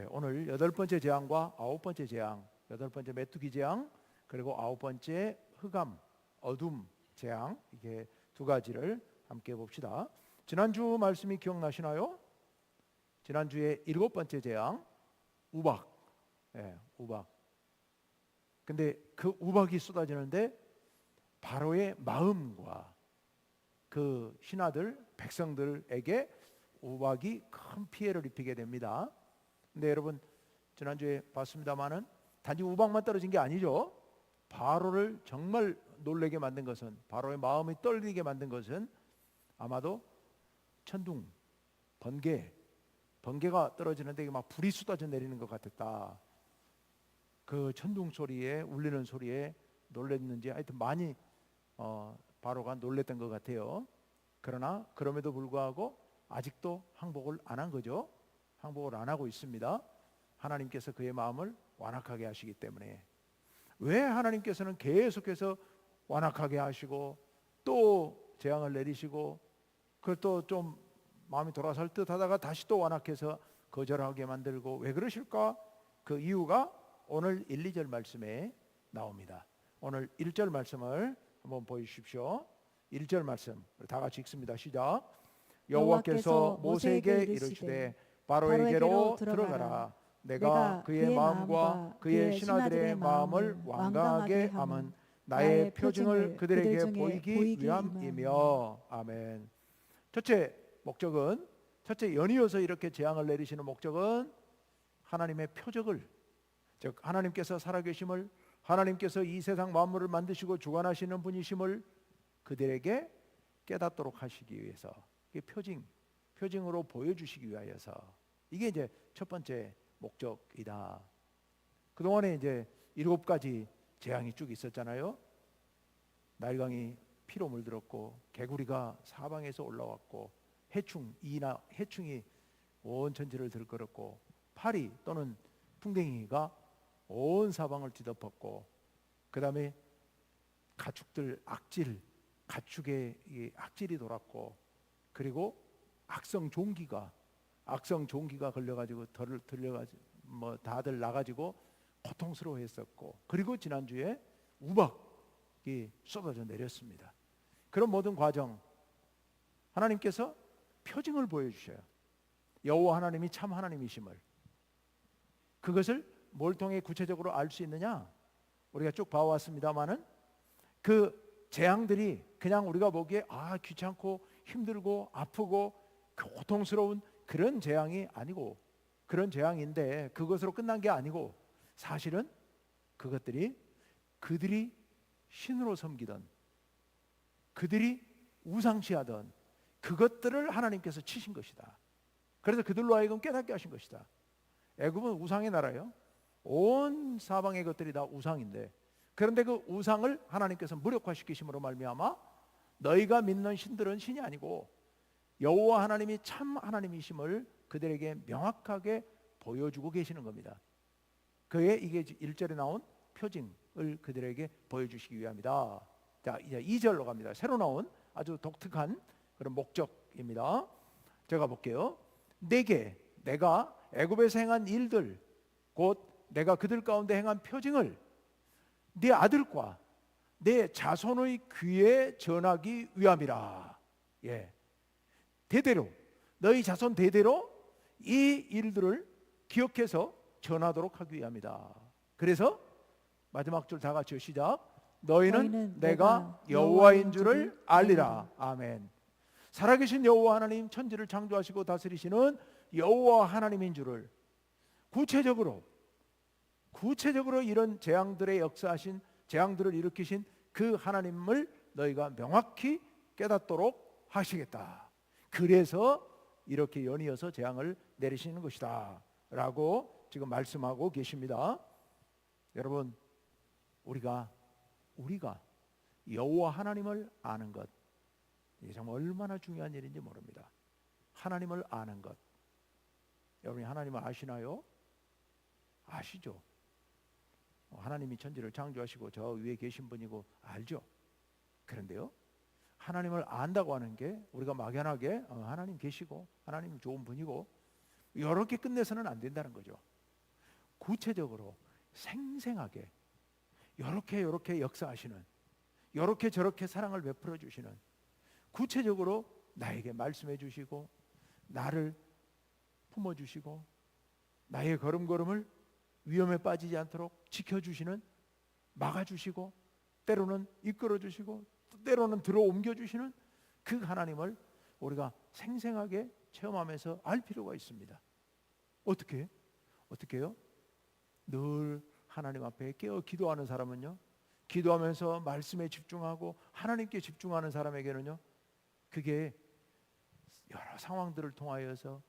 오늘 8번째 재앙과 9번째 재앙, 8번째 메뚜기 재앙, 그리고 9번째 흑암, 어둠 재앙, 이게 두 가지를 함께 봅시다. 지난주 말씀이 기억나시나요? 지난주에 7번째 재앙, 우박. 우박. 근데 그 우박이 쏟아지는데 바로의 마음과 그 신하들, 백성들에게 우박이 큰 피해를 입히게 됩니다. 근데 여러분, 지난주에 봤습니다마는 단지 우박만 떨어진 게 아니죠. 바로를 정말 놀라게 만든 것은, 바로의 마음이 떨리게 만든 것은 아마도 천둥, 번개가 떨어지는데 막 불이 쏟아져 내리는 것 같았다. 그 천둥 소리에, 울리는 소리에 놀랐는지 하여튼 많이 바로가 놀랬던 것 같아요. 그러나 그럼에도 불구하고 아직도 항복을 안 한 거죠. 항복을 안 하고 있습니다. 하나님께서 그의 마음을 완악하게 하시기 때문에. 왜 하나님께서는 계속해서 완악하게 하시고 또 재앙을 내리시고 그걸 또 좀 마음이 돌아설 듯 하다가 다시 또 완악해서 거절하게 만들고, 왜 그러실까? 그 이유가 오늘 1, 2절 말씀에 나옵니다. 오늘 1절 말씀을 한번 보여주십시오. 1절 말씀 다 같이 읽습니다. 시작. 여호와께서 모세에게 이르시되 바로에게로 들어가라. 내가 그의 마음과 그의 신하들의 마음을 완강하게 함은 나의 표징을 그들에게 보이기 위함이며. 아멘. 첫째 목적은, 첫째 연이어서 이렇게 재앙을 내리시는 목적은 하나님의 표적을, 즉 하나님께서 살아계심을, 하나님께서 이 세상 만물을 만드시고 주관하시는 분이심을 그들에게 깨닫도록 하시기 위해서, 이게 표징으로 보여주시기 위하여서, 이게 이제 첫 번째 목적이다. 그동안에 이제 7가지 재앙이 쭉 있었잖아요. 나일강이 피로 물들었고, 개구리가 사방에서 올라왔고, 해충이 온 천지를 들끓었고, 파리 또는 풍뎅이가 온 사방을 뒤덮었고, 그 다음에 가축의 이 악질이 돌았고, 그리고 악성 종기가 걸려가지고 다들 나가지고 고통스러워했었고, 그리고 지난주에 우박이 쏟아져 내렸습니다. 그런 모든 과정, 하나님께서 표징을 보여주셔요. 여호와 하나님이 참 하나님이심을. 그것을 뭘 통해 구체적으로 알 수 있느냐? 우리가 쭉 봐왔습니다마는 그 재앙들이 그냥 우리가 보기에 귀찮고 힘들고 아프고 고통스러운 그런 재앙이 아니고, 그런 재앙인데 그것으로 끝난 게 아니고, 사실은 그것들이 그들이 신으로 섬기던, 그들이 우상시하던 그것들을 하나님께서 치신 것이다. 그래서 그들로 하여금 깨닫게 하신 것이다. 애굽은 우상의 나라예요. 온 사방의 것들이 다 우상인데, 그런데 그 우상을 하나님께서 무력화시키심으로 말미암아 너희가 믿는 신들은 신이 아니고 여호와 하나님이 참 하나님이심을 그들에게 명확하게 보여주고 계시는 겁니다. 그의 이게 1절에 나온 표징을 그들에게 보여주시기 위함이다. 자, 이제 2절로 갑니다. 새로 나온 아주 독특한 그런 목적입니다. 제가 볼게요. 내가 애굽에서 행한 일들, 곧 내가 그들 가운데 행한 표징을 네 아들과 내 자손의 귀에 전하기 위함이라. 대대로, 너희 자손 대대로 이 일들을 기억해서 전하도록 하기 위함이다. 그래서 마지막 줄 다 같이 시작. 너희는 내가 여호와인 줄을 알리라. 아멘. 살아계신 여호와 하나님, 천지를 창조하시고 다스리시는 여호와 하나님인 줄을 구체적으로 이런 재앙들의 역사하신, 재앙들을 일으키신 그 하나님을 너희가 명확히 깨닫도록 하시겠다. 그래서 이렇게 연이어서 재앙을 내리시는 것이다 라고 지금 말씀하고 계십니다. 여러분, 우리가 여호와 하나님을 아는 것, 이게 정말 얼마나 중요한 일인지 모릅니다. 하나님을 아는 것. 여러분이 하나님을 아시나요? 아시죠? 하나님이 천지를 창조하시고 저 위에 계신 분이고 알죠? 그런데요, 하나님을 안다고 하는 게 우리가 막연하게 하나님 계시고 하나님 좋은 분이고 이렇게 끝내서는 안 된다는 거죠. 구체적으로 생생하게 이렇게 역사하시는, 이렇게 저렇게 사랑을 베풀어 주시는, 구체적으로 나에게 말씀해 주시고 나를 품어 주시고 나의 걸음걸음을 위험에 빠지지 않도록 지켜주시는, 막아주시고 때로는 이끌어주시고 때로는 들어 옮겨주시는 그 하나님을 우리가 생생하게 체험하면서 알 필요가 있습니다. 어떻게요? 늘 하나님 앞에 깨어 기도하는 사람은요, 기도하면서 말씀에 집중하고 하나님께 집중하는 사람에게는요, 그게 여러 상황들을 통하여서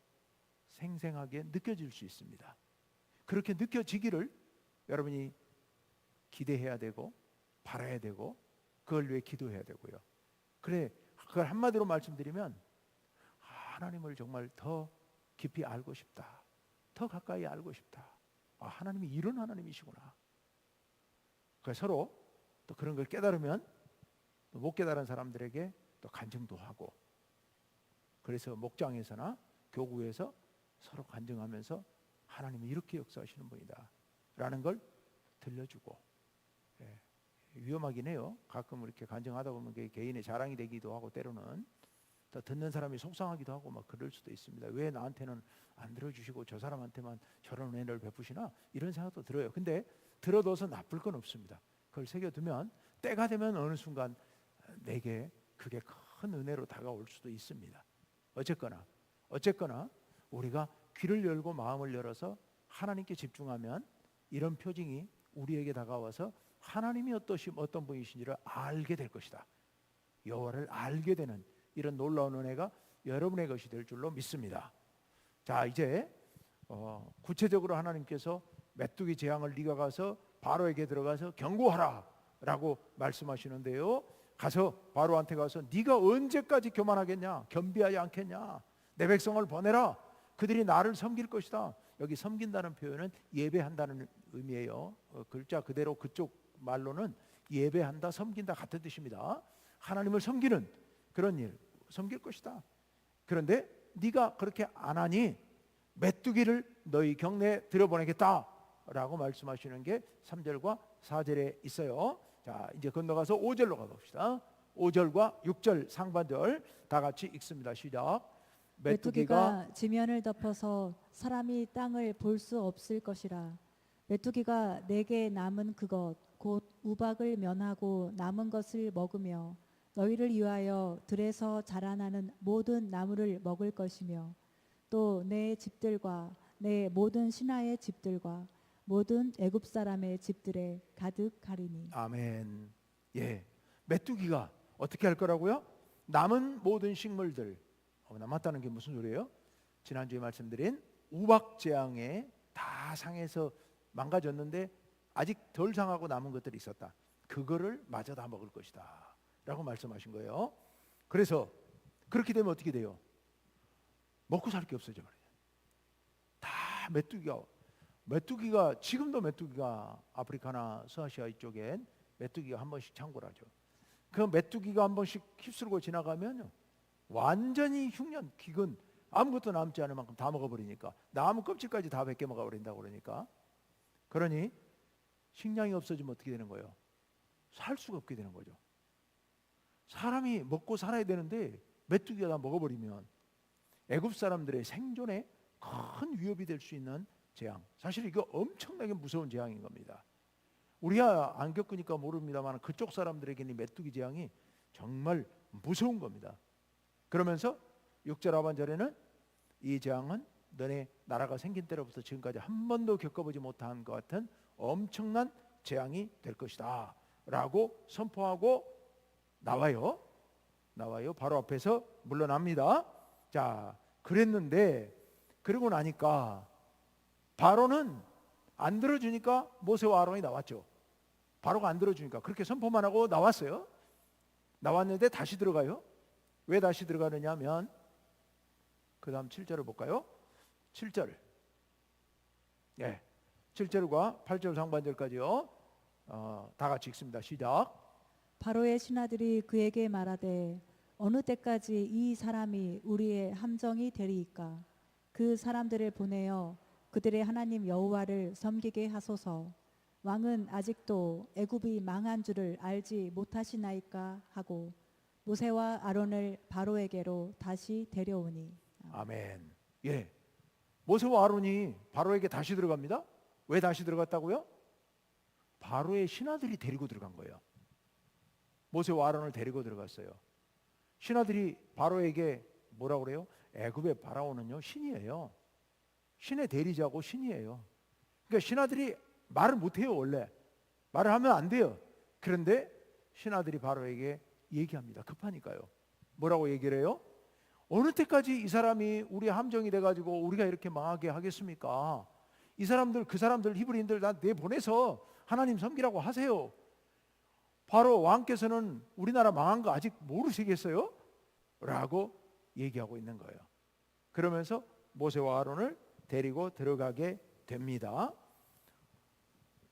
생생하게 느껴질 수 있습니다. 그렇게 느껴지기를 여러분이 기대해야 되고 바라야 되고 그걸 위해 기도해야 되고요. 그걸 한마디로 말씀드리면 하나님을 정말 더 깊이 알고 싶다, 더 가까이 알고 싶다. 하나님이 이런 하나님이시구나. 서로 또 그런 걸 깨달으면 또 못 깨달은 사람들에게 또 간증도 하고, 그래서 목장에서나 교구에서 서로 간증하면서 하나님이 이렇게 역사하시는 분이다 라는 걸 들려주고, 위험하긴 해요. 가끔 이렇게 간증하다 보면 그게 개인의 자랑이 되기도 하고 때로는 또 듣는 사람이 속상하기도 하고 막 그럴 수도 있습니다. 왜 나한테는 안 들어주시고 저 사람한테만 저런 은혜를 베푸시나, 이런 생각도 들어요. 근데 들어둬서 나쁠 건 없습니다. 그걸 새겨두면 때가 되면 어느 순간 내게 그게 큰 은혜로 다가올 수도 있습니다. 어쨌거나 우리가 귀를 열고 마음을 열어서 하나님께 집중하면 이런 표징이 우리에게 다가와서 하나님이 어떤 분이신지를 알게 될 것이다. 여호와를 알게 되는 이런 놀라운 은혜가 여러분의 것이 될 줄로 믿습니다. 자, 이제 구체적으로 하나님께서 메뚜기 재앙을 네가 가서 바로에게 들어가서 경고하라 라고 말씀하시는데요, 가서 바로한테 가서 네가 언제까지 교만하겠냐, 겸비하지 않겠냐, 내 백성을 보내라, 그들이 나를 섬길 것이다. 여기 섬긴다는 표현은 예배한다는 의미예요. 글자 그대로 그쪽 말로는 예배한다, 섬긴다 같은 뜻입니다. 하나님을 섬기는 그런 일, 섬길 것이다. 그런데 네가 그렇게 안 하니 메뚜기를 너희 경내에 들여보내겠다 라고 말씀하시는 게 3절과 4절에 있어요. 자, 이제 건너가서 5절로 가봅시다. 5절과 6절 상반절 다 같이 읽습니다. 시작. 메뚜기가 지면을 덮어서 사람이 땅을 볼 수 없을 것이라. 메뚜기가 내게 남은 그것 곧 우박을 면하고 남은 것을 먹으며 너희를 위하여 들에서 자라나는 모든 나무를 먹을 것이며 또 내 집들과 내 모든 신하의 집들과 모든 애굽 사람의 집들에 가득하리니. 아멘. 예, 메뚜기가 어떻게 할 거라고요? 남은 모든 식물들, 남았다는 게 무슨 소리예요? 지난주에 말씀드린 우박 재앙에 다 상해서 망가졌는데 아직 덜 상하고 남은 것들이 있었다. 그거를 마저 다 먹을 것이다 라고 말씀하신 거예요. 그래서 그렇게 되면 어떻게 돼요? 먹고 살 게 없어져 버려요. 다 메뚜기가 지금도 메뚜기가 아프리카나 서아시아 이쪽엔 메뚜기가 한 번씩 창궐하죠. 그 메뚜기가 한 번씩 휩쓸고 지나가면 완전히 흉년, 기근, 아무것도 남지 않을 만큼 다 먹어버리니까, 나무 껍질까지 다 벗겨 먹어버린다고 그러니까, 그러니 식량이 없어지면 어떻게 되는 거예요? 살 수가 없게 되는 거죠. 사람이 먹고 살아야 되는데 메뚜기가 다 먹어버리면 애굽 사람들의 생존에 큰 위협이 될 수 있는 재앙, 사실 이거 엄청나게 무서운 재앙인 겁니다. 우리가 안 겪으니까 모릅니다만 그쪽 사람들에게는 메뚜기 재앙이 정말 무서운 겁니다. 그러면서 6절 하반절에는 이 재앙은 너네 나라가 생긴 때로부터 지금까지 한 번도 겪어보지 못한 것 같은 엄청난 재앙이 될 것이다 라고 선포하고 나와요. 바로 앞에서 물러납니다. 자, 그랬는데 그러고 나니까 바로는 안 들어주니까 모세와 아론이 나왔죠. 바로가 안 들어주니까 그렇게 선포만 하고 나왔어요. 나왔는데 다시 들어가요. 왜 다시 들어가느냐 하면 그 다음 7절을 볼까요? 7절, 7절과 8절 상반절까지요. 다 같이 읽습니다. 시작. 바로의 신하들이 그에게 말하되 어느 때까지 이 사람이 우리의 함정이 되리이까. 그 사람들을 보내어 그들의 하나님 여호와를 섬기게 하소서. 왕은 아직도 애굽이 망한 줄을 알지 못하시나이까 하고 모세와 아론을 바로에게로 다시 데려오니. 아멘. 예. 모세와 아론이 바로에게 다시 들어갑니다. 왜 다시 들어갔다고요? 바로의 신하들이 데리고 들어간 거예요. 모세와 아론을 데리고 들어갔어요. 신하들이 바로에게 뭐라고 그래요? 애굽의 바라오는요 신이에요. 신의 대리자고 신이에요. 그러니까 신하들이 말을 못해요. 원래 말을 하면 안 돼요. 그런데 신하들이 바로에게 얘기합니다. 급하니까요. 뭐라고 얘기를 해요? 어느 때까지 이 사람이 우리 함정이 돼가지고 우리가 이렇게 망하게 하겠습니까? 이 사람들 그 사람들 히브리인들 다 내보내서 하나님 섬기라고 하세요. 바로 왕께서는 우리나라 망한 거 아직 모르시겠어요? 라고 얘기하고 있는 거예요. 그러면서 모세와 아론을 데리고 들어가게 됩니다.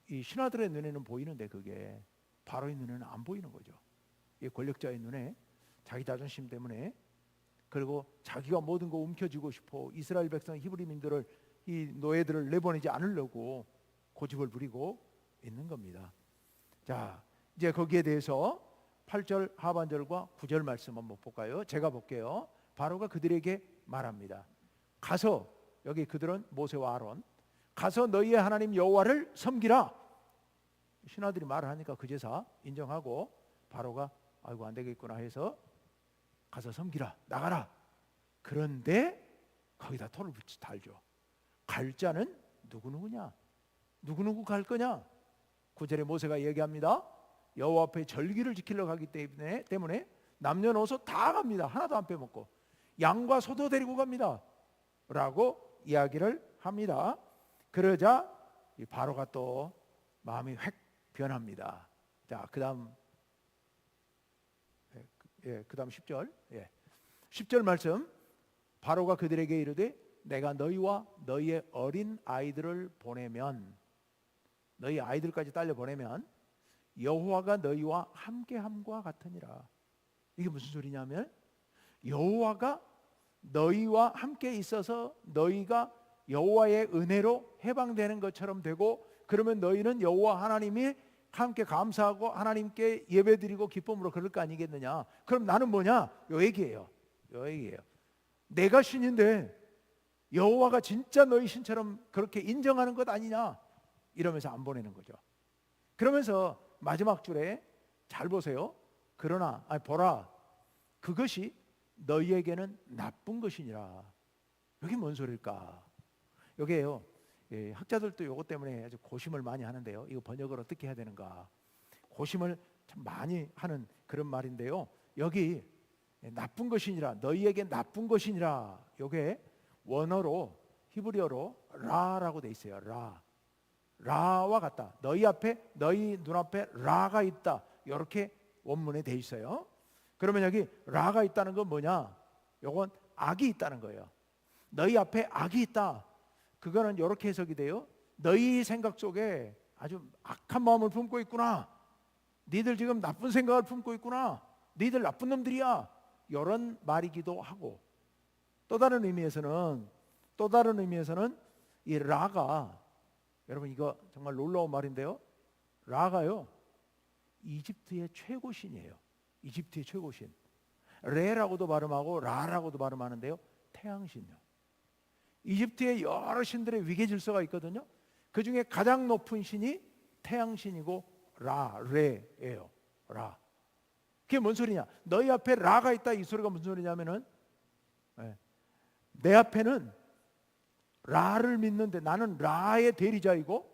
이 신하들의 눈에는 보이는데 그게 바로의 눈에는 안 보이는 거죠. 이 권력자의 눈에 자기 자존심 때문에, 그리고 자기가 모든 거 움켜쥐고 싶어 이스라엘 백성 히브리민들을, 이 노예들을 내보내지 않으려고 고집을 부리고 있는 겁니다. 자, 이제 거기에 대해서 8절 하반절과 9절 말씀 한번 볼까요? 제가 볼게요. 바로가 그들에게 말합니다. 가서, 여기 그들은 모세와 아론, 가서 너희의 하나님 여호와를 섬기라. 신하들이 말을 하니까 그제서 인정하고 바로가 아이고 안 되겠구나 해서 가서 섬기라, 나가라. 그런데 거기다 토를 달죠. 갈 자는 누구누구냐? 누구누구 갈 거냐? 9절에 모세가 얘기합니다. 여호와 앞에 절기를 지키러 가기 때문에 남녀노소 다 갑니다. 하나도 안 빼먹고 양과 소도 데리고 갑니다 라고 이야기를 합니다. 그러자 이 바로가 또 마음이 획 변합니다. 자, 그다음 10절. 10절 말씀. 바로가 그들에게 이르되 내가 너희와 너희의 어린 아이들을 보내면, 너희 아이들까지 딸려 보내면 여호와가 너희와 함께함과 같으니라. 이게 무슨 소리냐면 여호와가 너희와 함께 있어서 너희가 여호와의 은혜로 해방되는 것처럼 되고, 그러면 너희는 여호와 하나님이 함께 감사하고 하나님께 예배드리고 기쁨으로 그럴 거 아니겠느냐. 그럼 나는 뭐냐? 요 얘기예요. 내가 신인데 여호와가 진짜 너희 신처럼 그렇게 인정하는 것 아니냐, 이러면서 안 보내는 거죠. 그러면서 마지막 줄에 잘 보세요. 그러나 보라, 그것이 너희에게는 나쁜 것이니라. 여기 뭔 소리일까? 여기에요. 학자들도 이것 때문에 아주 고심을 많이 하는데요. 이거 번역을 어떻게 해야 되는가 고심을 참 많이 하는 그런 말인데요. 여기 나쁜 것이니라, 너희에게 나쁜 것이니라, 이게 원어로 히브리어로 라라고 돼 있어요. 라와 같다. 너희 앞에, 너희 눈앞에 라가 있다, 이렇게 원문에 돼 있어요. 그러면 여기 라가 있다는 건 뭐냐? 요건 악이 있다는 거예요. 너희 앞에 악이 있다. 그거는 이렇게 해석이 돼요. 너희 생각 속에 아주 악한 마음을 품고 있구나. 니들 지금 나쁜 생각을 품고 있구나. 니들 나쁜 놈들이야. 이런 말이기도 하고, 또 다른 의미에서는 이 라가, 여러분 이거 정말 놀라운 말인데요. 라가요, 이집트의 최고신이에요. 이집트의 최고신. 레라고도 발음하고 라라고도 발음하는데요. 태양신이요. 이집트의 여러 신들의 위계 질서가 있거든요. 그 중에 가장 높은 신이 태양신이고 레예요. 라. 그게 뭔 소리냐? 너희 앞에 라가 있다, 이 소리가 무슨 소리냐면은, 내 앞에는 라를 믿는데, 나는 라의 대리자이고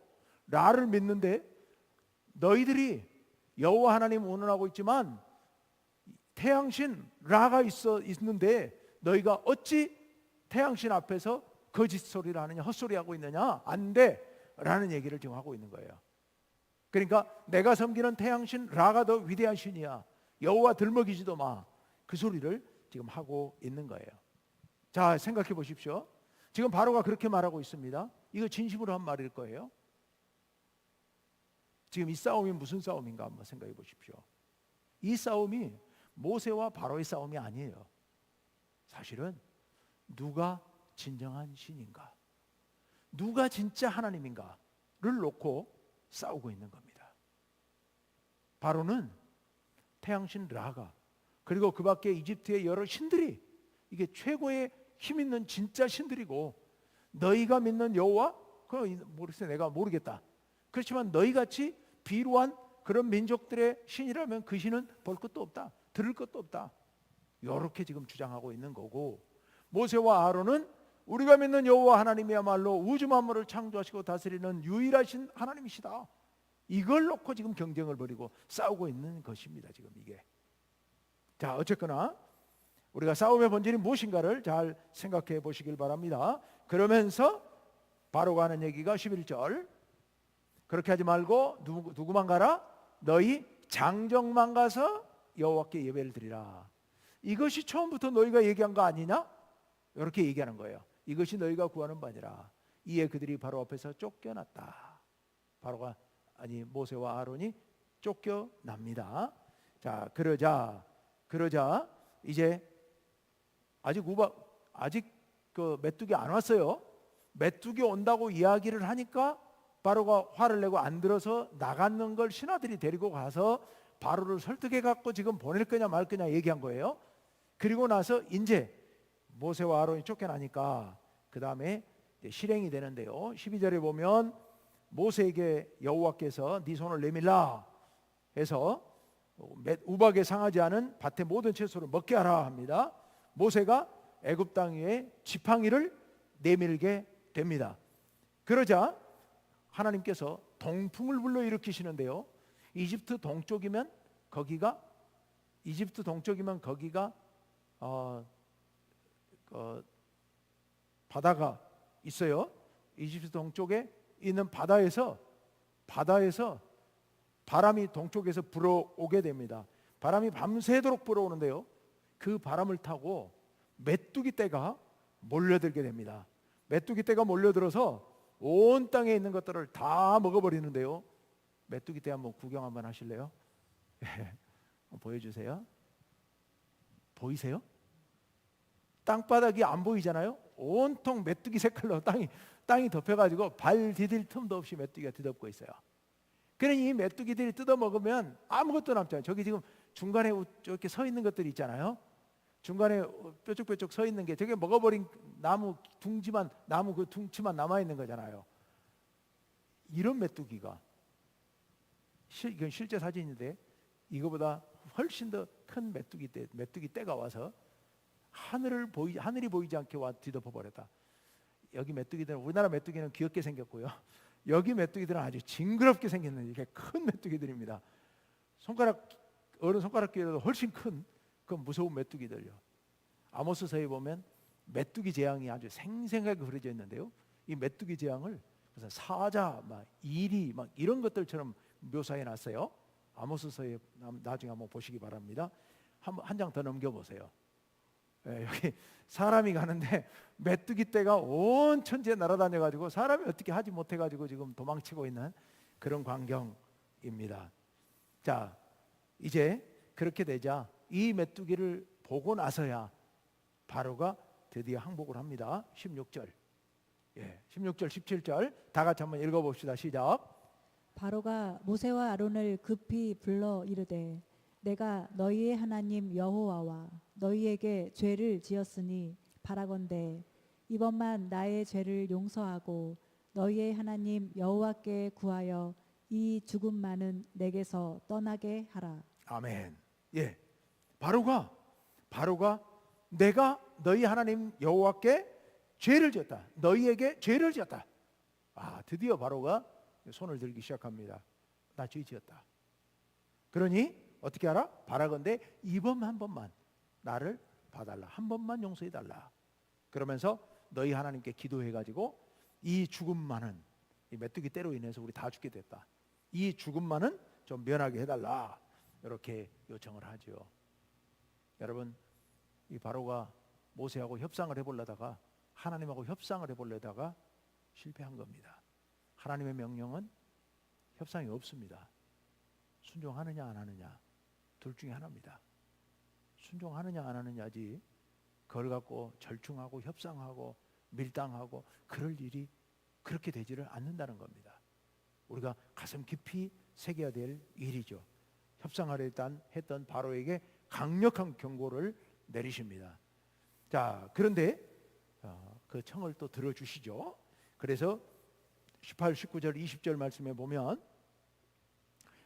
라를 믿는데, 너희들이 여호와 하나님 운운하고 있지만 태양신 라가 있는데 너희가 어찌 태양신 앞에서 거짓 소리를 하느냐, 헛소리하고 있느냐, 안 돼 라는 얘기를 지금 하고 있는 거예요. 그러니까 내가 섬기는 태양신 라가 더 위대한 신이야, 여호와 들먹이지도 마, 그 소리를 지금 하고 있는 거예요. 자, 생각해 보십시오. 지금 바로가 그렇게 말하고 있습니다. 이거 진심으로 한 말일 거예요. 지금 이 싸움이 무슨 싸움인가 한번 생각해 보십시오. 이 싸움이 모세와 바로의 싸움이 아니에요. 사실은 누가 진정한 신인가, 누가 진짜 하나님인가를 놓고 싸우고 있는 겁니다. 바로는 태양신 라가, 그리고 그 밖에 이집트의 여러 신들이 이게 최고의 힘 있는 진짜 신들이고, 너희가 믿는 여호와, 모르겠어요, 내가 모르겠다. 그렇지만 너희같이 비루한 그런 민족들의 신이라면 그 신은 볼 것도 없다, 들을 것도 없다, 이렇게 지금 주장하고 있는 거고, 모세와 아론은 우리가 믿는 여호와 하나님이야말로 우주 만물을 창조하시고 다스리는 유일하신 하나님이시다, 이걸 놓고 지금 경쟁을 벌이고 싸우고 있는 것입니다. 지금 이게. 자, 어쨌거나 우리가 싸움의 본질이 무엇인가를 잘 생각해 보시길 바랍니다. 그러면서 바로가 하는 얘기가 11절, 그렇게 하지 말고 누구만 가라? 너희 장정만 가서 여호와께 예배를 드리라. 이것이 처음부터 너희가 얘기한 거 아니냐? 이렇게 얘기하는 거예요. 이것이 너희가 구하는 바니라. 이에 그들이 바로 앞에서 쫓겨났다. 바로가, 아니 모세와 아론이 쫓겨납니다. 자, 그러자 이제 아직 그 메뚜기 안 왔어요. 메뚜기 온다고 이야기를 하니까 바로가 화를 내고 안 들어서 나가는 걸 신하들이 데리고 가서 바로를 설득해 갖고 지금 보낼 거냐 말 거냐 얘기한 거예요. 그리고 나서 이제 모세와 아론이 쫓겨나니까 그 다음에 실행이 되는데요. 12절에 보면 모세에게 여호와께서 네 손을 내밀라 해서 우박에 상하지 않은 밭의 모든 채소를 먹게 하라 합니다. 모세가 애굽 땅 위에 지팡이를 내밀게 됩니다. 그러자 하나님께서 동풍을 불러일으키시는데요. 이집트 동쪽이면 거기가 바다가 있어요. 이집트 동쪽에 있는 바다에서 바람이 동쪽에서 불어오게 됩니다. 바람이 밤새도록 불어오는데요. 그 바람을 타고 메뚜기 떼가 몰려들게 됩니다. 메뚜기 떼가 몰려들어서 온 땅에 있는 것들을 다 먹어버리는데요. 메뚜기 떼 한번 구경 한번 하실래요? 보여주세요. 보이세요? 땅바닥이 안 보이잖아요. 온통 메뚜기 색깔로 땅이 덮여가지고 발 디딜 틈도 없이 메뚜기가 뒤덮고 있어요. 그러니 이 메뚜기들이 뜯어 먹으면 아무것도 남지 않아요. 저기 지금 중간에 이렇게 서 있는 것들이 있잖아요. 중간에 뾰족뾰족 서 있는 게 저게 먹어버린 나무 둥지만, 나무 그 둥치만 남아 있는 거잖아요. 이런 메뚜기가, 이건 실제 사진인데 이거보다 훨씬 더 큰 메뚜기 떼가 와서 하늘이 보이지 않게 와 뒤덮어 버렸다. 여기 메뚜기들은, 우리나라 메뚜기는 귀엽게 생겼고요. 여기 메뚜기들은 아주 징그럽게 생겼는 이렇게 큰 메뚜기들입니다. 어른 손가락 길이보다 훨씬 큰 그 무서운 메뚜기들요. 아모스서에 보면 메뚜기 재앙이 아주 생생하게 그려져 있는데요. 이 메뚜기 재앙을 무슨 사자, 이리 이런 것들처럼 묘사해 놨어요. 아모스서에 나중에 한번 보시기 바랍니다. 한 장 더 넘겨 보세요. 여기 사람이 가는데 메뚜기 떼가 온 천지에 날아다녀 가지고 사람이 어떻게 하지 못해 가지고 지금 도망치고 있는 그런 광경입니다. 자, 이제 그렇게 되자 이 메뚜기를 보고 나서야 바로가 드디어 항복을 합니다. 16절, 16절, 17절 다 같이 한번 읽어봅시다. 시작. 바로가 모세와 아론을 급히 불러 이르되 내가 너희의 하나님 여호와와 너희에게 죄를 지었으니 바라건대 이번만 나의 죄를 용서하고 너희의 하나님 여호와께 구하여 이 죽음만은 내게서 떠나게 하라. 아멘. 바로가 내가 너희 하나님 여호와께 죄를 지었다. 너희에게 죄를 지었다. 드디어 바로가 손을 들기 시작합니다. 나 죄 지었다. 그러니 어떻게 하라? 바라건대 이번 한 번만 나를 봐달라. 한 번만 용서해달라. 그러면서 너희 하나님께 기도해가지고 이 죽음만은, 이 메뚜기 떼로 인해서 우리 다 죽게 됐다, 이 죽음만은 좀 면하게 해달라. 이렇게 요청을 하죠. 여러분, 이 바로가 모세하고 협상을 해보려다가, 하나님하고 협상을 해보려다가 실패한 겁니다. 하나님의 명령은 협상이 없습니다. 순종하느냐 안 하느냐 둘 중에 하나입니다. 순종하느냐 안 하느냐지 그걸 갖고 절충하고 협상하고 밀당하고 그럴 일이 그렇게 되지를 않는다는 겁니다. 우리가 가슴 깊이 새겨야 될 일이죠. 협상하려 했던 바로에게 강력한 경고를 내리십니다. 자, 그런데 그 청을 또 들어주시죠. 그래서 18, 19절, 20절 말씀에 보면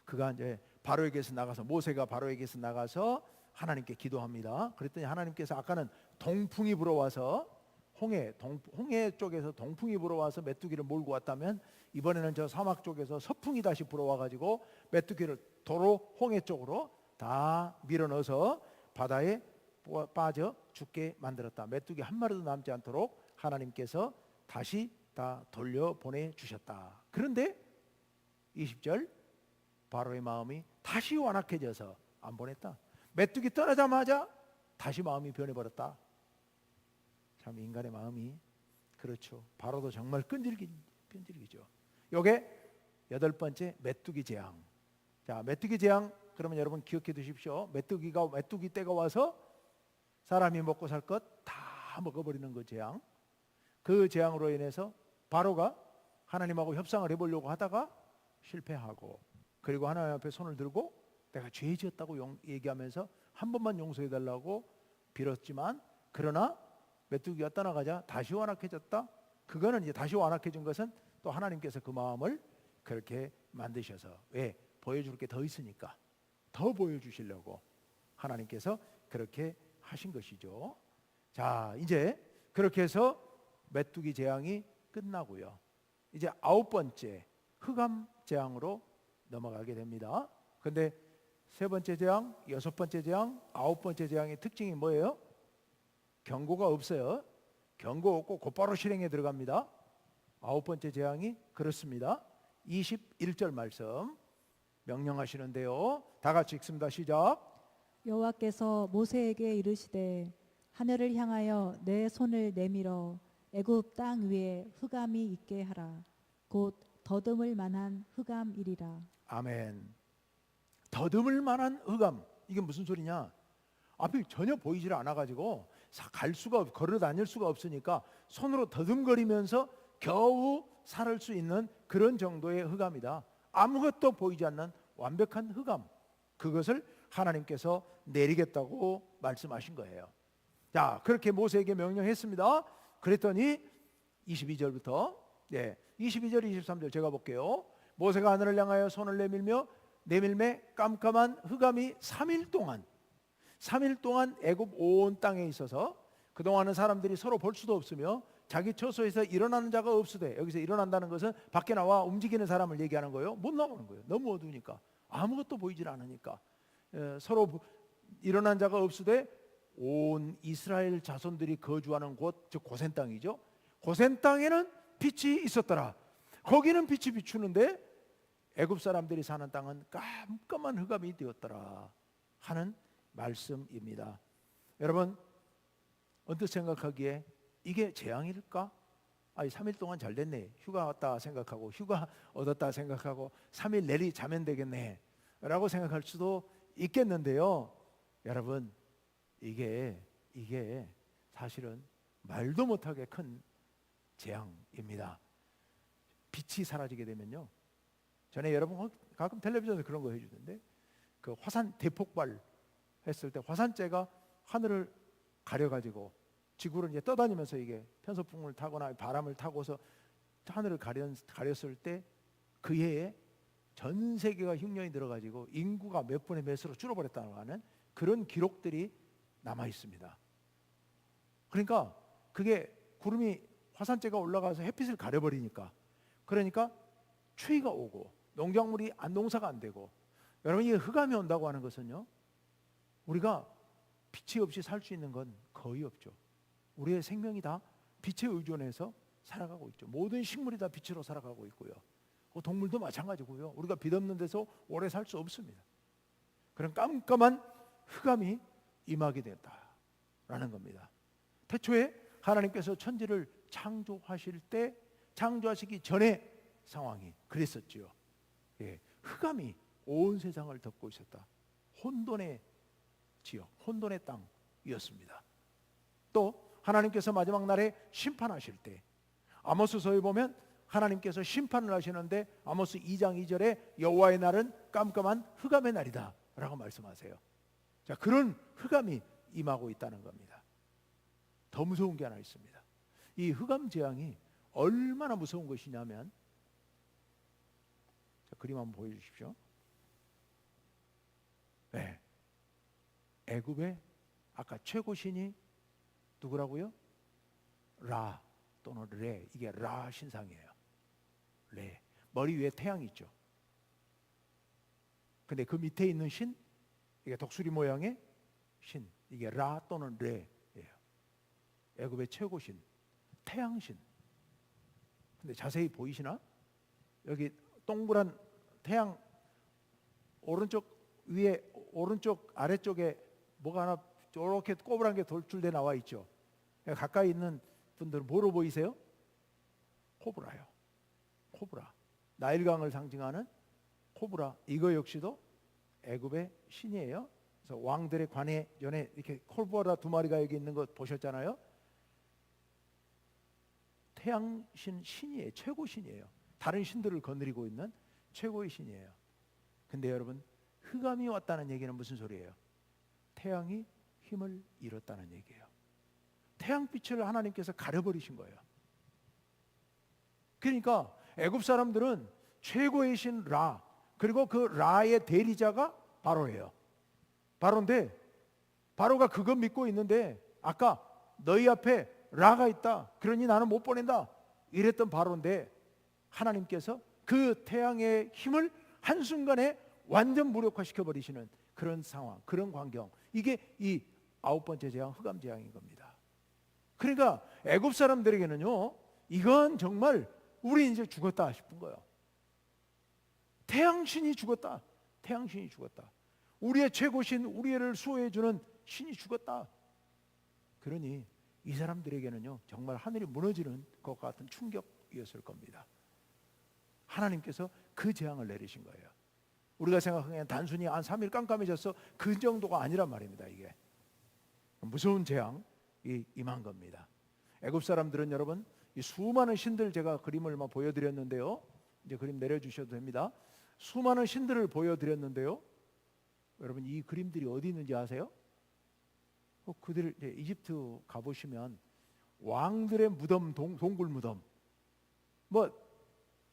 그가 이제 바로에게서 나가서, 모세가 바로에게서 나가서 하나님께 기도합니다. 그랬더니 하나님께서 아까는 동풍이 불어와서 홍해 쪽에서 동풍이 불어와서 메뚜기를 몰고 왔다면, 이번에는 저 사막 쪽에서 서풍이 다시 불어와 가지고 메뚜기를 도로 홍해 쪽으로 다 밀어넣어서 바다에 빠져 죽게 만들었다. 메뚜기 한 마리도 남지 않도록 하나님께서 다시 다 돌려보내 주셨다. 그런데 20절, 바로의 마음이 다시 완악해져서 안 보냈다. 메뚜기 떠나자마자 다시 마음이 변해버렸다. 참 인간의 마음이 그렇죠. 바로도 정말 끈질기죠. 요게 8번째 메뚜기 재앙. 자, 메뚜기 재앙, 그러면 여러분 기억해 두십시오. 메뚜기 때가 와서 사람이 먹고 살 것 다 먹어버리는 그 재앙. 그 재앙으로 인해서 바로가 하나님하고 협상을 해보려고 하다가 실패하고, 그리고 하나님 앞에 손을 들고 내가 죄 지었다고 얘기하면서 한 번만 용서해달라고 빌었지만, 그러나 메뚜기가 떠나가자 다시 완악해졌다. 그거는 이제 다시 완악해진 것은 또 하나님께서 그 마음을 그렇게 만드셔서, 왜? 보여줄 게 더 있으니까 더 보여주시려고 하나님께서 그렇게 하신 것이죠. 자, 이제 그렇게 해서 메뚜기 재앙이 끝나고요. 이제 9번째 흑암 재앙으로 넘어가게 됩니다. 근데 3번째 재앙, 6번째 재앙, 9번째 재앙의 특징이 뭐예요? 경고가 없어요. 경고 없고 곧바로 실행에 들어갑니다. 9번째 재앙이 그렇습니다. 21절 말씀 명령하시는데요. 다 같이 읽습니다. 시작. 여호와께서 모세에게 이르시되 하늘을 향하여 내 손을 내밀어 애굽 땅 위에 흑암이 있게 하라. 곧 더듬을 만한 흑암이리라. 아멘. 더듬을 만한 흑암. 이게 무슨 소리냐? 앞이 전혀 보이질 않아가지고 걸어 다닐 수가 없으니까 손으로 더듬거리면서 겨우 살을 수 있는 그런 정도의 흑암이다. 아무것도 보이지 않는 완벽한 흑암. 그것을 하나님께서 내리겠다고 말씀하신 거예요. 자, 그렇게 모세에게 명령했습니다. 그랬더니 22절부터 22절, 23절 제가 볼게요. 모세가 하늘을 향하여 손을 내밀매 깜깜한 흑암이 3일 동안 애굽 온 땅에 있어서, 그동안은 사람들이 서로 볼 수도 없으며 자기 처소에서 일어나는 자가 없으되, 여기서 일어난다는 것은 밖에 나와 움직이는 사람을 얘기하는 거예요. 못 나오는 거예요. 너무 어두우니까, 아무것도 보이질 않으니까. 서로 일어난 자가 없으되 온 이스라엘 자손들이 거주하는 곳, 즉 고센 땅이죠. 고센 땅에는 빛이 있었더라. 거기는 빛이 비추는데 애굽 사람들이 사는 땅은 깜깜한 흑암이 되었더라 하는 말씀입니다. 여러분, 언뜻 생각하기에 이게 재앙일까? 3일 동안 잘 됐네, 휴가 왔다 생각하고, 휴가 얻었다 생각하고 3일 내리 자면 되겠네 라고 생각할 수도 있겠는데요. 여러분, 이게 사실은 말도 못하게 큰 재앙입니다. 빛이 사라지게 되면요, 전에 여러분 가끔 텔레비전에서 그런 거 해주던데, 그 화산 대폭발 했을 때 화산재가 하늘을 가려가지고 지구를 이제 떠다니면서 이게 편서풍을 타거나 바람을 타고서 하늘을 가렸을 때 그 해에 전 세계가 흉년이 들어가지고 인구가 몇 분의 몇으로 줄어버렸다고 하는 그런 기록들이 남아 있습니다. 그러니까 그게 구름이, 화산재가 올라가서 햇빛을 가려버리니까, 그러니까 추위가 오고 농작물이 농사가 안 되고, 여러분, 이게 흑암이 온다고 하는 것은요, 우리가 빛이 없이 살 수 있는 건 거의 없죠. 우리의 생명이 다 빛에 의존해서 살아가고 있죠. 모든 식물이 다 빛으로 살아가고 있고요. 동물도 마찬가지고요. 우리가 빛 없는 데서 오래 살 수 없습니다. 그런 깜깜한 흑암이 임하게 됐다라는 겁니다. 태초에 하나님께서 천지를 창조하실 때, 창조하시기 전에 상황이 그랬었지요. 흑암이 온 세상을 덮고 있었다. 혼돈의 지역, 혼돈의 땅이었습니다. 또 하나님께서 마지막 날에 심판하실 때, 아모스서에 보면 하나님께서 심판을 하시는데 아모스 2장 2절에 여호와의 날은 깜깜한 흑암의 날이다 라고 말씀하세요. 자, 그런 흑암이 임하고 있다는 겁니다. 더 무서운 게 하나 있습니다. 이 흑암 재앙이 얼마나 무서운 것이냐면, 자, 그림 한번 보여주십시오. 네. 애굽의 아까 최고 신이 누구라고요? 라 또는 레. 이게 라 신상이에요. 레. 머리 위에 태양이 있죠. 근데 그 밑에 있는 신, 이게 독수리 모양의 신, 이게 라 또는 레예요. 애굽의 최고 신, 태양 신. 근데 자세히 보이시나? 여기 동그란 태양 오른쪽 위에, 오른쪽 아래쪽에 뭐가 하나 이렇게 꼬부란 게 돌출돼 나와 있죠. 가까이 있는 분들은 뭐로 보이세요? 코브라요. 코브라. 나일강을 상징하는 코브라. 이거 역시도 애굽의 신이에요. 그래서 왕들의 관에 전에 이렇게 코브라 2마리가 여기 있는 거 보셨잖아요. 태양신 신이에요. 최고 신이에요. 다른 신들을 거느리고 있는 최고의 신이에요. 근데 여러분, 흑암이 왔다는 얘기는 무슨 소리예요? 태양이 힘을 잃었다는 얘기예요. 태양빛을 하나님께서 가려버리신 거예요. 그러니까 애굽 사람들은 최고의 신 라, 그리고 그 라의 대리자가 바로예요. 바로인데, 바로가 그거 믿고 있는데, 아까 너희 앞에 라가 있다, 그러니 나는 못 보낸다 이랬던 바로인데, 하나님께서 그 태양의 힘을 한순간에 완전 무력화시켜 버리시는 그런 상황, 그런 광경, 이게 이 9번째 재앙, 흑암 재앙인 겁니다. 그러니까 애굽 사람들에게는요, 이건 정말 우리 이제 죽었다 싶은 거예요. 태양신이 죽었다. 태양신이 죽었다. 우리의 최고신, 우리를 수호해 주는 신이 죽었다. 그러니 이 사람들에게는요, 정말 하늘이 무너지는 것 같은 충격이었을 겁니다. 하나님께서 그 재앙을 내리신 거예요. 우리가 생각하기엔 단순히 한 3일 깜깜해졌어, 그 정도가 아니란 말입니다. 이게 무서운 재앙이 임한 겁니다. 애굽 사람들은 여러분, 이 수많은 신들, 제가 그림을 보여드렸는데요, 이제 그림 내려주셔도 됩니다. 수많은 신들을 보여드렸는데요, 여러분 이 그림들이 어디 있는지 아세요? 그들 이집트 가보시면 왕들의 무덤, 동굴 무덤,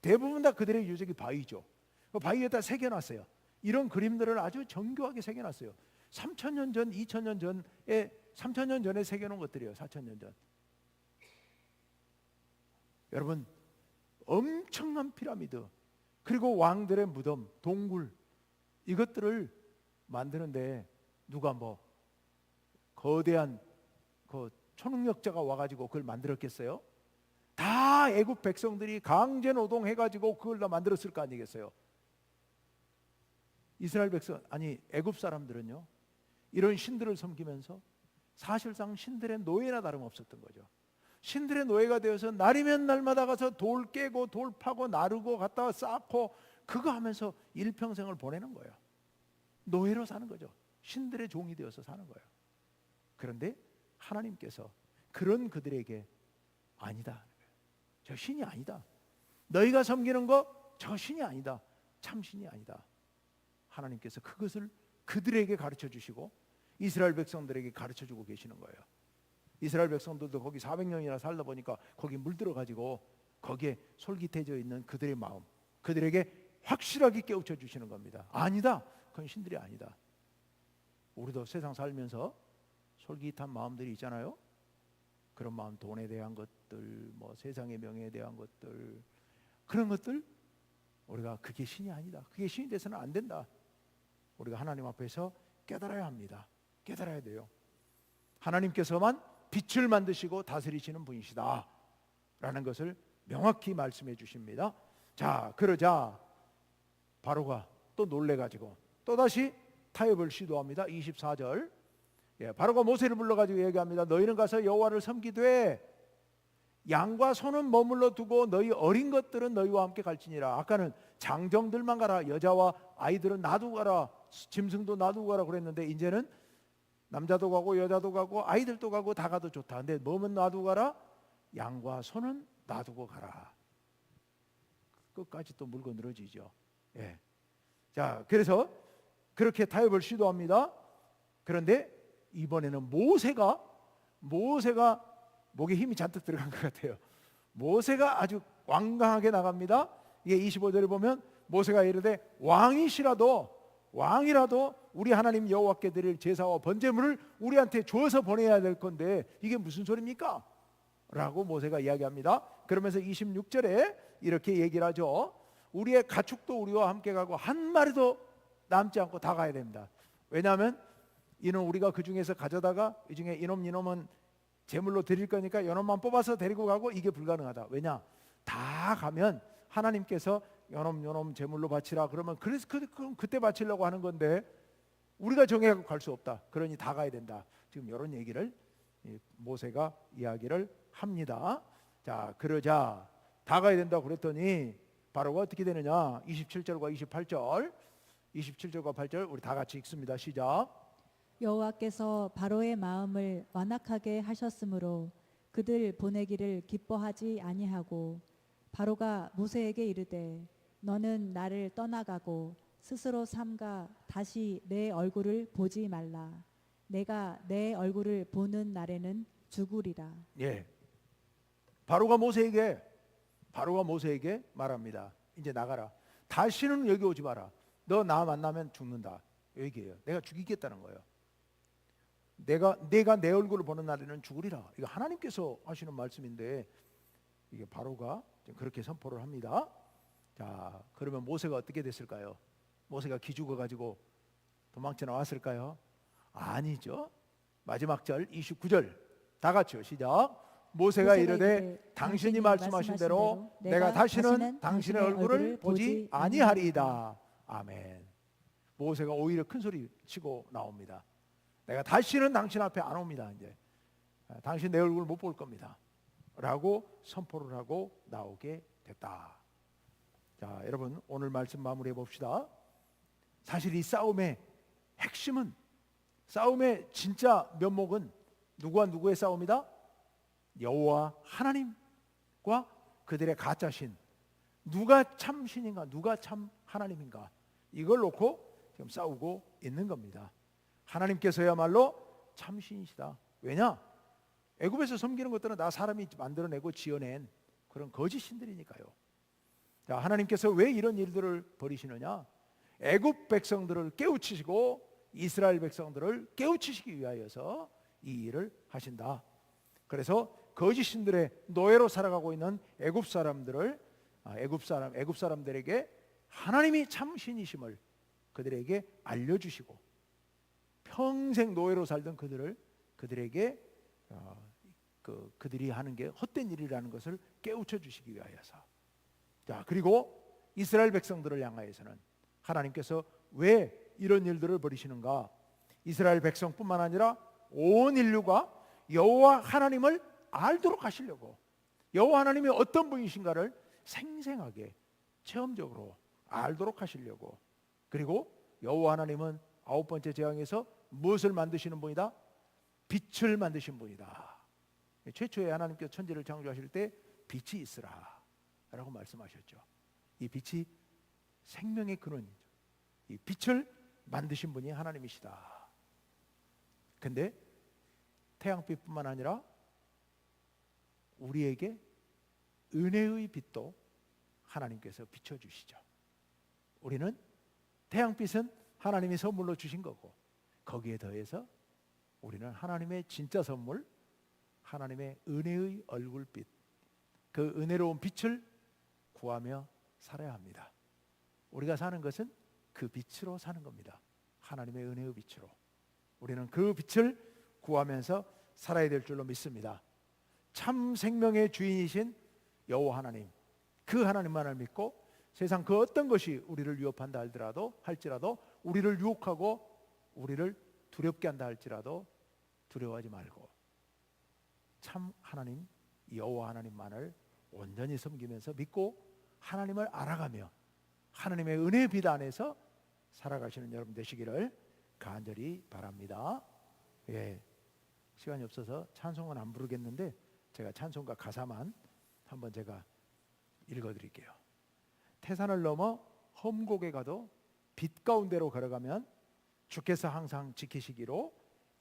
대부분 다 그들의 유적이 바위죠. 그 바위에다 새겨놨어요. 이런 그림들을 아주 정교하게 새겨놨어요. 3,000년 전, 2,000년 전에, 3,000년 전에 새겨놓은 것들이에요. 4,000년 전. 여러분, 엄청난 피라미드, 그리고 왕들의 무덤, 동굴, 이것들을 만드는데 누가 거대한 그 초능력자가 와가지고 그걸 만들었겠어요? 다 애굽 백성들이 강제 노동해가지고 그걸 다 만들었을 거 아니겠어요? 이스라엘 백성, 아니 애굽 사람들은요, 이런 신들을 섬기면서 사실상 신들의 노예나 다름없었던 거죠. 신들의 노예가 되어서 날이면 날마다 가서 돌 깨고 돌 파고 나르고 갖다가 쌓고 그거 하면서 일평생을 보내는 거예요. 노예로 사는 거죠. 신들의 종이 되어서 사는 거예요. 그런데 하나님께서 그런 그들에게 아니다, 저 신이 아니다, 너희가 섬기는 거 저 신이 아니다, 참 신이 아니다. 하나님께서 그것을 그들에게 가르쳐 주시고 이스라엘 백성들에게 가르쳐 주고 계시는 거예요. 이스라엘 백성들도 거기 400년이나 살다 보니까 거기 물들어 가지고 거기에 솔깃해져 있는 그들의 마음, 그들에게 확실하게 깨우쳐 주시는 겁니다. 아니다, 그건 신들이 아니다. 우리도 세상 살면서 솔깃한 마음들이 있잖아요. 그런 마음, 돈에 대한 것들, 세상의 명예에 대한 것들, 그런 것들, 우리가 그게 신이 아니다, 그게 신이 돼서는 안 된다. 우리가 하나님 앞에서 깨달아야 합니다. 깨달아야 돼요. 하나님께서만 빛을 만드시고 다스리시는 분이시다 라는 것을 명확히 말씀해 주십니다. 자, 그러자 바로가 또 놀래가지고 또다시 타협을 시도합니다. 24절, 바로가 모세를 불러가지고 얘기합니다. 너희는 가서 여호와를 섬기되 양과 소는 머물러 두고 너희 어린 것들은 너희와 함께 갈지니라. 아까는 장정들만 가라, 여자와 아이들은 놔두고 가라, 짐승도 놔두고 가라 그랬는데 이제는 남자도 가고 여자도 가고 아이들도 가고 다 가도 좋다. 근데 뭐만 놔두고 가라? 양과 소는 놔두고 가라. 끝까지 또 물고 늘어지죠. 예. 자, 그래서 그렇게 타협을 시도합니다. 그런데 이번에는 모세가 목에 힘이 잔뜩 들어간 것 같아요. 모세가 아주 완강하게 나갑니다. 이게 25절에 보면 모세가 이르되 왕이라도 우리 하나님 여호와께 드릴 제사와 번제물을 우리한테 주어서 보내야 될 건데 이게 무슨 소리입니까? 라고 모세가 이야기합니다. 그러면서 26절에 이렇게 얘기를 하죠. 우리의 가축도 우리와 함께 가고 한 마리도 남지 않고 다 가야 됩니다. 왜냐하면 이는 우리가 그 중에서 가져다가 이 중에 이놈은 제물로 드릴 거니까 이놈만 뽑아서 데리고 가고 이게 불가능하다. 왜냐? 다 가면 하나님께서 요놈 제물로 바치라 그러면 그래서 그때 바치려고 하는 건데 우리가 정해갖고 갈 수 없다. 그러니 다 가야 된다. 지금 이런 얘기를 모세가 이야기를 합니다. 자, 그러자 다 가야 된다고 그랬더니 바로가 어떻게 되느냐? 27절과 28절 27절과 8절 우리 다 같이 읽습니다. 시작. 여호와께서 바로의 마음을 완악하게 하셨으므로 그들 보내기를 기뻐하지 아니하고 바로가 모세에게 이르되 너는 나를 떠나가고 스스로 삼가 다시 내 얼굴을 보지 말라. 내가 내 얼굴을 보는 날에는 죽으리라. 예. 바로가 모세에게 말합니다. 이제 나가라. 다시는 여기 오지 마라. 너 나 만나면 죽는다. 여기에요. 내가 죽이겠다는 거예요. 내가 내 얼굴을 보는 날에는 죽으리라. 이거 하나님께서 하시는 말씀인데 이게 바로가 그렇게 선포를 합니다. 자, 그러면 모세가 어떻게 됐을까요? 모세가 기죽어 가지고 도망쳐 나왔을까요? 아니죠. 마지막 절 29절 다 같이요. 시작. 모세가 이르되 당신이 말씀하신 대로 내가 다시는 당신의 얼굴을 보지 아니하리이다. 아멘. 모세가 오히려 큰 소리 치고 나옵니다. 내가 다시는 당신 앞에 안 옵니다. 이제 당신 내 얼굴 못 볼 겁니다. 라고 선포를 하고 나오게 됐다. 자, 여러분 오늘 말씀 마무리해 봅시다. 사실 이 싸움의 핵심은 싸움의 진짜 면목은 누구와 누구의 싸움이다? 여호와 하나님과 그들의 가짜 신. 누가 참 신인가? 누가 참 하나님인가? 이걸 놓고 지금 싸우고 있는 겁니다. 하나님께서야말로 참 신이시다. 왜냐? 애굽에서 섬기는 것들은 다 사람이 만들어내고 지어낸 그런 거짓 신들이니까요. 자, 하나님께서 왜 이런 일들을 벌이시느냐? 애굽 백성들을 깨우치시고 이스라엘 백성들을 깨우치시기 위하여서 이 일을 하신다. 그래서 거짓 신들의 노예로 살아가고 있는 애굽 사람들에게 하나님이 참 신이심을 그들에게 알려주시고 평생 노예로 살던 그들에게 그들이 하는 게 헛된 일이라는 것을 깨우쳐 주시기 위하여서. 자, 그리고 이스라엘 백성들을 향하여서는 하나님께서 왜 이런 일들을 벌이시는가? 이스라엘 백성뿐만 아니라 온 인류가 여호와 하나님을 알도록 하시려고, 여호와 하나님이 어떤 분이신가를 생생하게 체험적으로 알도록 하시려고. 그리고 여호와 하나님은 아홉 번째 재앙에서 무엇을 만드시는 분이다? 빛을 만드신 분이다. 최초에 하나님께서 천지를 창조하실 때 빛이 있으라 라고 말씀하셨죠. 이 빛이 생명의 근원이죠. 이 빛을 만드신 분이 하나님이시다. 근데 태양빛뿐만 아니라 우리에게 은혜의 빛도 하나님께서 비춰주시죠. 우리는 태양빛은 하나님이 선물로 주신 거고, 거기에 더해서 우리는 하나님의 진짜 선물, 하나님의 은혜의 얼굴빛, 그 은혜로운 빛을 구하며 살아야 합니다. 우리가 사는 것은 그 빛으로 사는 겁니다. 하나님의 은혜의 빛으로. 우리는 그 빛을 구하면서 살아야 될 줄로 믿습니다. 참 생명의 주인이신 여호와 하나님, 그 하나님만을 믿고 세상 그 어떤 것이 우리를 위협한다 할지라도 우리를 유혹하고 우리를 두렵게 한다 할지라도 두려워하지 말고 참 하나님 여호와 하나님만을 온전히 섬기면서 믿고 하나님을 알아가며 하나님의 은혜의 빛 안에서 살아가시는 여러분 되시기를 간절히 바랍니다. 예, 시간이 없어서 찬송은 안 부르겠는데 제가 찬송가 가사만 한번 제가 읽어드릴게요. 태산을 넘어 험곡에 가도 빛 가운데로 걸어가면 주께서 항상 지키시기로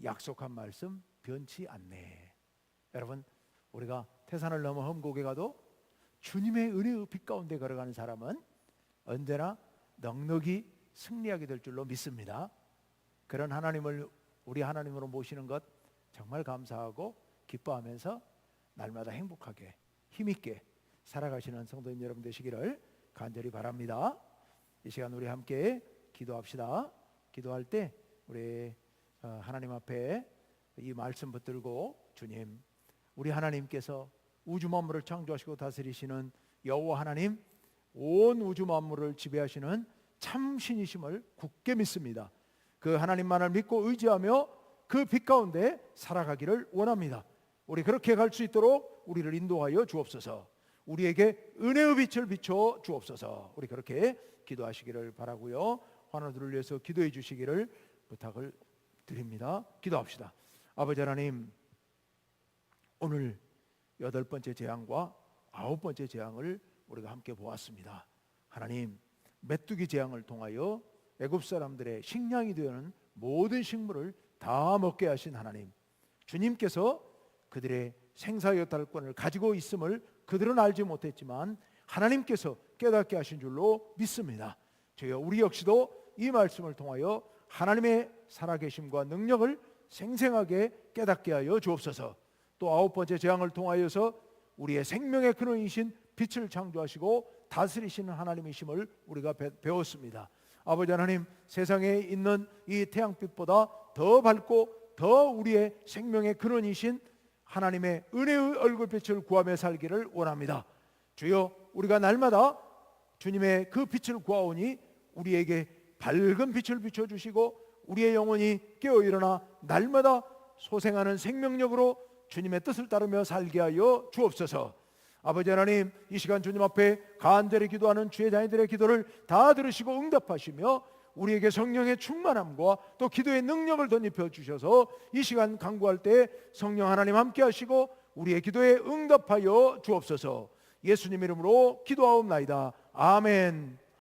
약속한 말씀 변치 않네. 여러분, 우리가 태산을 넘어 험곡에 가도 주님의 은혜의 빛 가운데 걸어가는 사람은 언제나 넉넉히 승리하게 될 줄로 믿습니다. 그런 하나님을 우리 하나님으로 모시는 것 정말 감사하고 기뻐하면서 날마다 행복하게 힘있게 살아가시는 성도님 여러분 되시기를 간절히 바랍니다. 이 시간 우리 함께 기도합시다. 기도할 때 우리 하나님 앞에 이 말씀 붙들고, 주님, 우리 하나님께서 우주 만물을 창조하시고 다스리시는 여호와 하나님, 온 우주 만물을 지배하시는 참 신이심을 굳게 믿습니다. 그 하나님만을 믿고 의지하며 그 빛 가운데 살아가기를 원합니다. 우리 그렇게 갈 수 있도록 우리를 인도하여 주옵소서. 우리에게 은혜의 빛을 비춰 주옵소서. 우리 그렇게 기도하시기를 바라고요. 환우들을 위해서 기도해 주시기를 부탁을 드립니다. 기도합시다. 아버지 하나님, 오늘 8번째 재앙과 9번째 재앙을 우리가 함께 보았습니다. 하나님, 메뚜기 재앙을 통하여 애굽 사람들의 식량이 되는 모든 식물을 다 먹게 하신 하나님, 주님께서 그들의 생사여탈권을 가지고 있음을 그들은 알지 못했지만 하나님께서 깨닫게 하신 줄로 믿습니다. 주여, 우리 역시도 이 말씀을 통하여 하나님의 살아계심과 능력을 생생하게 깨닫게 하여 주옵소서. 또 9번째 재앙을 통하여서 우리의 생명의 근원이신 빛을 창조하시고 다스리시는 하나님이심을 우리가 배웠습니다. 아버지 하나님, 세상에 있는 이 태양빛보다 더 밝고 더 우리의 생명의 근원이신 하나님의 은혜의 얼굴빛을 구하며 살기를 원합니다. 주여, 우리가 날마다 주님의 그 빛을 구하오니 우리에게 밝은 빛을 비춰주시고 우리의 영혼이 깨어일어나 날마다 소생하는 생명력으로 주님의 뜻을 따르며 살게 하여 주옵소서. 아버지 하나님, 이 시간 주님 앞에 간절히 기도하는 주의 자녀들의 기도를 다 들으시고 응답하시며 우리에게 성령의 충만함과 또 기도의 능력을 덧입혀 주셔서 이 시간 간구할 때 성령 하나님 함께 하시고 우리의 기도에 응답하여 주옵소서. 예수님 이름으로 기도하옵나이다. 아멘.